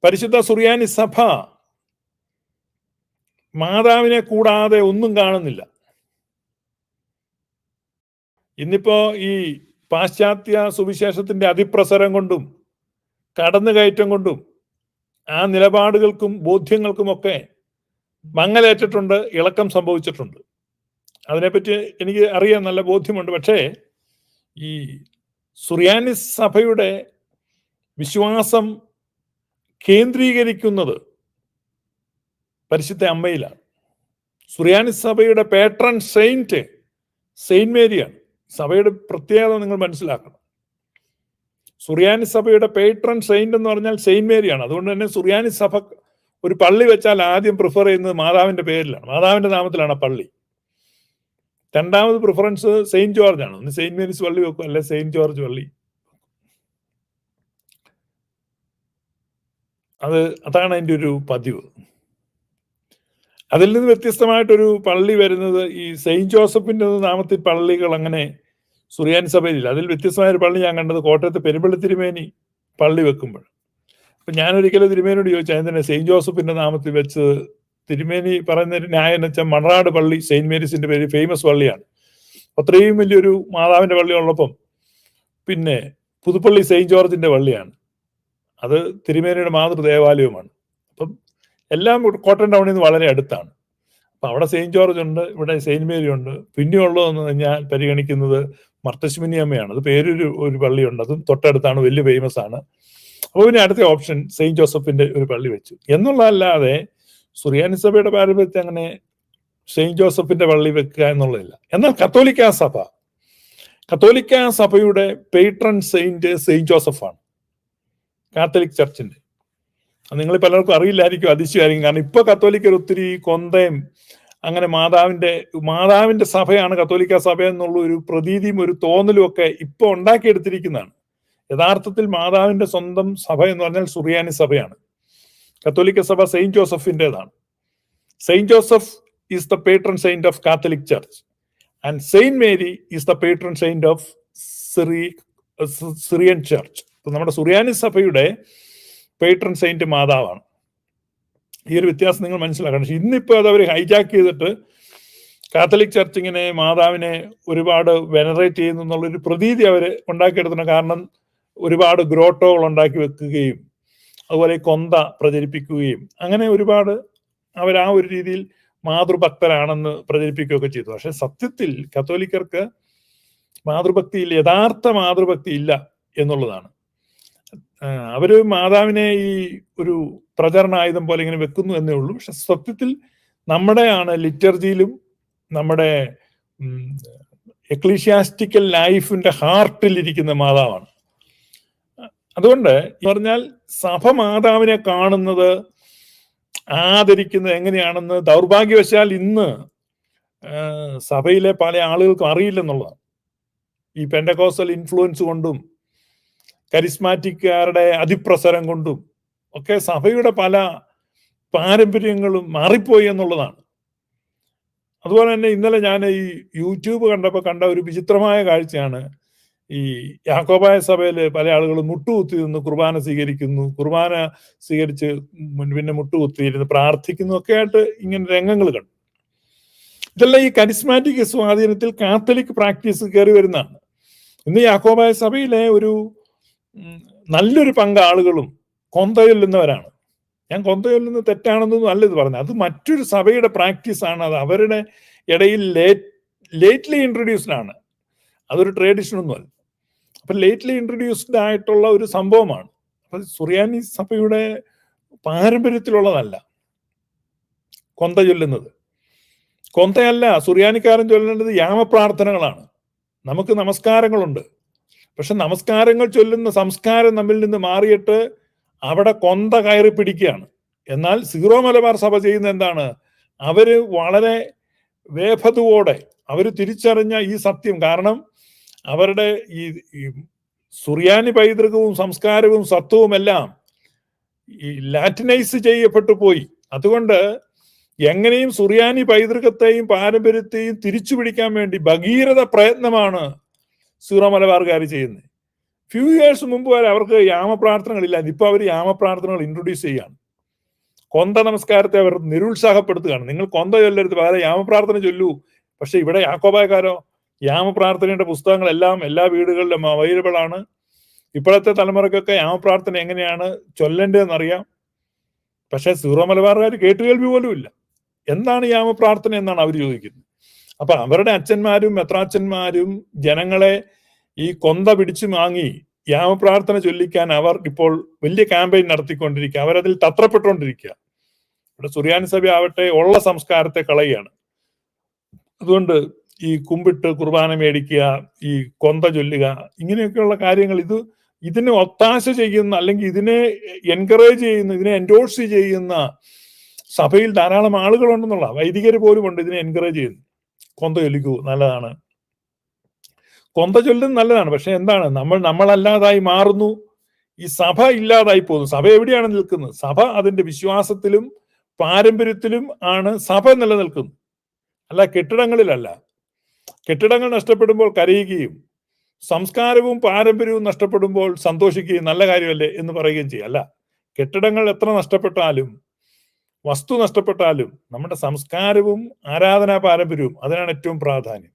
പരിശുദ്ധ സുറിയാനി സഭ മാതാവിനെ കൂടാതെ ഒന്നും കാണുന്നില്ല. ഇന്നിപ്പോ ഈ പാശ്ചാത്യ സുവിശേഷത്തിന്റെ അതിപ്രസരം കൊണ്ടും കടന്നുകയറ്റം കൊണ്ടും ആ നിലപാടുകൾക്കും ബോധ്യങ്ങൾക്കുമൊക്കെ മങ്ങലേറ്റിട്ടുണ്ട്, ഇളക്കം സംഭവിച്ചിട്ടുണ്ട്. അതിനെപ്പറ്റി എനിക്ക് അറിയാൻ നല്ല ബോധ്യമുണ്ട്. പക്ഷേ ഈ സുറിയാനി സഭയുടെ വിശ്വാസം കേന്ദ്രീകരിക്കുന്നത് പരിശുദ്ധ അമ്മയിലാണ്. സുറിയാനി സഭയുടെ പേട്രൺ സെയിന്റ് മേരിയാണ്. സഭയുടെ പ്രത്യേകത നിങ്ങൾ മനസ്സിലാക്കണം. സുറിയാനി സഭയുടെ പേട്രൺ സെയിന്റ് എന്ന് പറഞ്ഞാൽ സെയിന്റ് മേരിയാണ്. അതുകൊണ്ട് തന്നെ സുറിയാനി സഭ ഒരു പള്ളി വെച്ചാൽ ആദ്യം പ്രിഫർ ചെയ്യുന്നത് മാതാവിന്റെ പേരിലാണ്, മാതാവിന്റെ നാമത്തിലാണ് ആ പള്ളി. രണ്ടാമത് പ്രിഫറൻസ് സെയിന്റ് ജോർജ് ആണ്. ഒന്ന് സെയിന്റ് മേരീസ് പള്ളി വെക്കും, അല്ലെ സെയിന്റ് ജോർജ് പള്ളി. അതാണ് അതിൻ്റെ ഒരു പതിവ്. അതിൽ നിന്ന് വ്യത്യസ്തമായിട്ടൊരു പള്ളി വരുന്നത് ഈ സെയിന്റ് ജോസഫിന്റെ നാമത്തിൽ പള്ളികൾ അങ്ങനെ സുറിയാനി സഭയിലില്ല. അതിൽ വ്യത്യസ്തമായ ഒരു പള്ളി ഞാൻ കണ്ടത് കോട്ടയത്ത് പെരുമ്പള്ളി തിരുമേനി പള്ളി വെക്കുമ്പോൾ. അപ്പൊ ഞാനൊരിക്കലും തിരുമേനിയോട് ചോദിച്ചാൽ എന്തിനാ സെയിന്റ് ജോസഫിന്റെ നാമത്തിൽ വെച്ച്. തിരുമേനി പറയുന്ന ന്യായം എന്ന് വെച്ചാൽ മണറാട് പള്ളി സെയിന്റ് മേരീസിന്റെ പേര് ഫേമസ് പള്ളിയാണ്. അത്രയും വലിയൊരു മാതാവിന്റെ പള്ളി ഉള്ളപ്പം പിന്നെ പുതുപ്പള്ളി സെയിന്റ് ജോർജിന്റെ പള്ളിയാണ്, അത് തിരുമേനിയുടെ മാതൃദേവാലയവുമാണ്. അപ്പം എല്ലാം കോട്ടയം ടൗണിൽ നിന്ന് വളരെ അടുത്താണ്. അപ്പൊ അവിടെ സെയിന്റ് ജോർജ് ഉണ്ട്, ഇവിടെ സെയിന്റ് മേരി ഉണ്ട്. പിന്നെ ഉള്ളതെന്ന് ഞാൻ പരിഗണിക്കുന്നത് മർത്തശ്ശിമിനി അമ്മയാണ്. അത് ഒരു പള്ളിയുണ്ട്, അതും തൊട്ടടുത്താണ്, വലിയ ഫേമസ് ആണ്. അപ്പോൾ പിന്നെ അടുത്ത ഓപ്ഷൻ സെയിന്റ് ജോസഫിന്റെ ഒരു പള്ളി വെച്ചു എന്നുള്ളതല്ലാതെ സുറിയാനി സഭയുടെ പാരമ്പര്യത്തെ അങ്ങനെ സെയിന്റ് ജോസഫിന്റെ പള്ളി വെക്കുക എന്നുള്ളതില്ല. എന്നാൽ കത്തോലിക്ക സഭയുടെ പേട്രൺ സെയിന്റ് ജോസഫാണ്, കാത്തലിക് ചർച്ചിന്റെ. നിങ്ങൾ പലർക്കും അറിയില്ലായിരിക്കും, അതിശയമായിരിക്കും. കാരണം ഇപ്പൊ കത്തോലിക്കർ ഒത്തിരി കൊന്തയും അങ്ങനെ മാതാവിന്റെ സഭയാണ് കത്തോലിക്ക സഭ എന്നുള്ള ഒരു പ്രതീതിയും ഒരു തോന്നലും ഒക്കെ ഇപ്പൊ ഉണ്ടാക്കിയെടുത്തിരിക്കുന്നതാണ്. യഥാർത്ഥത്തിൽ മാതാവിന്റെ സ്വന്തം സഭ എന്ന് പറഞ്ഞാൽ സുറിയാനി സഭയാണ്. കത്തോലിക്ക സഭ സെയിന്റ് ജോസഫിൻ്റെതാണ്. Saint Joseph is the patron saint of Catholic church and Saint Mary is the patron saint of Syrian church. നമ്മുടെ സുറിയാനി സഭയുടെ പേട്രൺ സെയിന്റ് മാതാവാണ്. ഈ ഒരു വ്യത്യാസം നിങ്ങൾ മനസ്സിലാക്കണം. പക്ഷെ ഇന്നിപ്പോ അത് അവർ ഹൈജാക്ക് ചെയ്തിട്ട് കാത്തലിക് ചർച്ച് ഇങ്ങനെ മാതാവിനെ ഒരുപാട് വെനറേറ്റ് ചെയ്യുന്നു എന്നുള്ളൊരു പ്രതീതി അവർ ഉണ്ടാക്കിയെടുക്കണം. കാരണം ഒരുപാട് ഗ്രോട്ടോകൾ ഉണ്ടാക്കി വെക്കുകയും അതുപോലെ കൊന്ത പ്രചരിപ്പിക്കുകയും അങ്ങനെ ഒരുപാട് അവർ ആ ഒരു രീതിയിൽ മാതൃഭക്തരാണെന്ന് പ്രചരിപ്പിക്കുകയൊക്കെ ചെയ്തു. പക്ഷെ സത്യത്തിൽ കത്തോലിക്കർക്ക് യഥാർത്ഥ മാതൃഭക്തി ഇല്ല എന്നുള്ളതാണ്. അവര് മാതാവിനെ ഈ ഒരു പ്രചരണ ആയുധം പോലെ ഇങ്ങനെ വെക്കുന്നു എന്നേ ഉള്ളൂ. പക്ഷെ സത്യത്തിൽ നമ്മുടെയാണ് ലിറ്റർജിയിലും നമ്മുടെ എക്ലീഷ്യാസ്റ്റിക്കൽ ലൈഫിന്റെ ഹാർട്ടിൽ ഇരിക്കുന്ന മാതാവാണ്. അതുകൊണ്ട് പറഞ്ഞാൽ സഭ മാതാവിനെ കാണുന്നത്, ആദരിക്കുന്നത് എങ്ങനെയാണെന്ന് ദൗർഭാഗ്യവശാൽ ഇന്ന് സഭയിലെ പല ആളുകൾക്കും അറിയില്ലെന്നുള്ളതാണ്. ഈ പെന്റക്കോസ്റ്റൽ ഇൻഫ്ലുവൻസ് കൊണ്ടും കരിസ്മാറ്റിക്കാരുടെ അതിപ്രസരം കൊണ്ടും ഒക്കെ സഭയുടെ പല പാരമ്പര്യങ്ങളും മാറിപ്പോയി എന്നുള്ളതാണ്. അതുപോലെ തന്നെ ഇന്നലെ ഞാൻ ഈ യൂട്യൂബ് കണ്ട ഒരു വിചിത്രമായ കാഴ്ചയാണ്. ഈ യാക്കോബായ സഭയിൽ പല ആളുകളും മുട്ടുകുത്തി നിന്ന് കുർബാന സ്വീകരിച്ച് പിന്നെ മുട്ടുകുത്തിയിരുന്ന് പ്രാർത്ഥിക്കുന്നു ഒക്കെ ആയിട്ട് ഇങ്ങനെ രംഗങ്ങൾ കണ്ടു. ഇതെല്ലാം ഈ കരിസ്മാറ്റിക് സ്വാധീനത്തിൽ കാത്തലിക് പ്രാക്ടീസ് കയറി വരുന്നതാണ്. ഇന്ന് യാക്കോബായ സഭയിലെ ഒരു നല്ലൊരു പങ്ക് ആളുകളും കൊന്ത ചൊല്ലുന്നവരാണ്. ഞാൻ കൊന്ത ചൊല്ലുന്നത് തെറ്റാണെന്നൊന്നും അല്ല ഇത് പറഞ്ഞത്, അത് മറ്റൊരു സഭയുടെ പ്രാക്ടീസാണ്. അത് അവരുടെ ഇടയിൽ ലേറ്റ്ലി ഇൻട്രൊഡ്യൂസ്ഡ് ആണ്, അതൊരു ട്രഡീഷൻ ഒന്നുമല്ല. അപ്പൊ ലേറ്റ്ലി ഇൻട്രൊഡ്യൂസ്ഡ് ആയിട്ടുള്ള ഒരു സംഭവമാണ്. അപ്പൊ സുറിയാനി സഭയുടെ പാരമ്പര്യത്തിലുള്ളതല്ല കൊന്ത ചൊല്ലുന്നത്. കൊന്തയല്ല സുറിയാനിക്കാരൻ ചൊല്ലേണ്ടത് യാമപ്രാർത്ഥനകളാണ്. നമുക്ക് നമസ്കാരങ്ങളുണ്ട്, പക്ഷെ നമസ്കാരങ്ങൾ ചൊല്ലുന്ന സംസ്കാരം നമ്മിൽ നിന്ന് മാറിയിട്ട് അവിടെ കൊന്ത കയറി പിടിക്കുകയാണ്. എന്നാൽ സീറോ മലബാർ സഭ ചെയ്യുന്ന എന്താണ്, അവര് വളരെ വേഭതുവോടെ അവര് തിരിച്ചറിഞ്ഞ ഈ സത്യം. കാരണം അവരുടെ ഈ സുറിയാനി പൈതൃകവും സംസ്കാരവും സത്വവും എല്ലാം ഈ ലാറ്റിനൈസ് ചെയ്യപ്പെട്ടു പോയി. അതുകൊണ്ട് എങ്ങനെയും സുറിയാനി പൈതൃകത്തെയും പാരമ്പര്യത്തെയും തിരിച്ചു പിടിക്കാൻ വേണ്ടി ഭഗീരഥ പ്രയത്നമാണ് സീറോ മലബാർകാർ ചെയ്യുന്നത്. ഫ്യൂ ഇയേഴ്സ് മുമ്പ് വരെ അവർക്ക് യാമപ്രാർത്ഥനകളില്ല. ഇപ്പൊ അവർ യാമപ്രാർത്ഥനകൾ ഇൻട്രൊഡ്യൂസ് ചെയ്യാണ്. കൊന്ത നമസ്കാരത്തെ അവർ നിരുത്സാഹപ്പെടുത്തുകയാണ്. നിങ്ങൾ കൊന്ത ചൊല്ലരുത്, പകരം യാമപ്രാർത്ഥന ചൊല്ലൂ. പക്ഷെ ഇവിടെ യാക്കോബായക്കാരോ യാമപ്രാർത്ഥനയുടെ പുസ്തകങ്ങളെല്ലാം എല്ലാ വീടുകളിലും അവൈലബിൾ ആണ്. ഇപ്പോഴത്തെ തലമുറക്കൊക്കെ യാമപ്രാർത്ഥന എങ്ങനെയാണ് ചൊല്ലേണ്ടതെന്നറിയാം. പക്ഷെ സീറോ മലബാറുകാർ കേട്ടുകേൾവി പോലും ഇല്ല. എന്താണ് യാമപ്രാർത്ഥന എന്നാണ് അവർ ചോദിക്കുന്നത്. അപ്പൊ അവരുടെ അച്ഛന്മാരും മെത്രാച്ചന്മാരും ജനങ്ങളെ ഈ കൊന്ത പിടിച്ചു വാങ്ങി യാമപ്രാർത്ഥന ചൊല്ലിക്കാൻ അവർ ഇപ്പോൾ വലിയ ക്യാമ്പയിൻ നടത്തിക്കൊണ്ടിരിക്കുക. അവരതിൽ തത്രപ്പെട്ടുകൊണ്ടിരിക്കുക. ഇവിടെ സുറിയാനി സഭ ആവട്ടെ ഉള്ള സംസ്കാരത്തെ കളയുകയാണ്. അതുകൊണ്ട് ഈ കുമ്പിട്ട് കുർബാന മേടിക്കുക, ഈ കൊന്ത ചൊല്ലുക, ഇങ്ങനെയൊക്കെയുള്ള കാര്യങ്ങൾ ഇതിനെ ഒത്താശ ചെയ്യുന്ന, അല്ലെങ്കിൽ ഇതിനെ എൻകറേജ് ചെയ്യുന്ന, ഇതിനെ എൻഡോഴ്സ് ചെയ്യുന്ന സഭയിൽ ധാരാളം ആളുകളുണ്ടെന്നുള്ള, വൈദികർ പോലും ഉണ്ട് ഇതിനെ എൻകറേജ് ചെയ്യുന്നു. കൊന്ത ചൊല്ലിക്കൂ, നല്ലതാണ്, കൊന്ത ചൊല്ലുന്നത് നല്ലതാണ്. പക്ഷെ എന്താണ്, നമ്മളല്ലാതായി മാറുന്നു. ഈ സഭ ഇല്ലാതായി പോകുന്നു. സഭ എവിടെയാണ് നിൽക്കുന്നത്? സഭ അതിന്റെ വിശ്വാസത്തിലും പാരമ്പര്യത്തിലും ആണ് സഭ നിലനിൽക്കുന്നത്, അല്ല കെട്ടിടങ്ങളിലല്ല. കെട്ടിടങ്ങൾ നഷ്ടപ്പെടുമ്പോൾ കരയുകയും സംസ്കാരവും പാരമ്പര്യവും നഷ്ടപ്പെടുമ്പോൾ സന്തോഷിക്കുകയും നല്ല കാര്യമല്ലേ എന്ന് പറയുകയും ചെയ്യും. അല്ല, കെട്ടിടങ്ങൾ എത്ര നഷ്ടപ്പെട്ടാലും വസ്തു നഷ്ടപ്പെട്ടാലും നമ്മുടെ സംസ്കാരവും ആരാധനാ പാരമ്പര്യവും അതിനാണ് ഏറ്റവും പ്രാധാന്യം.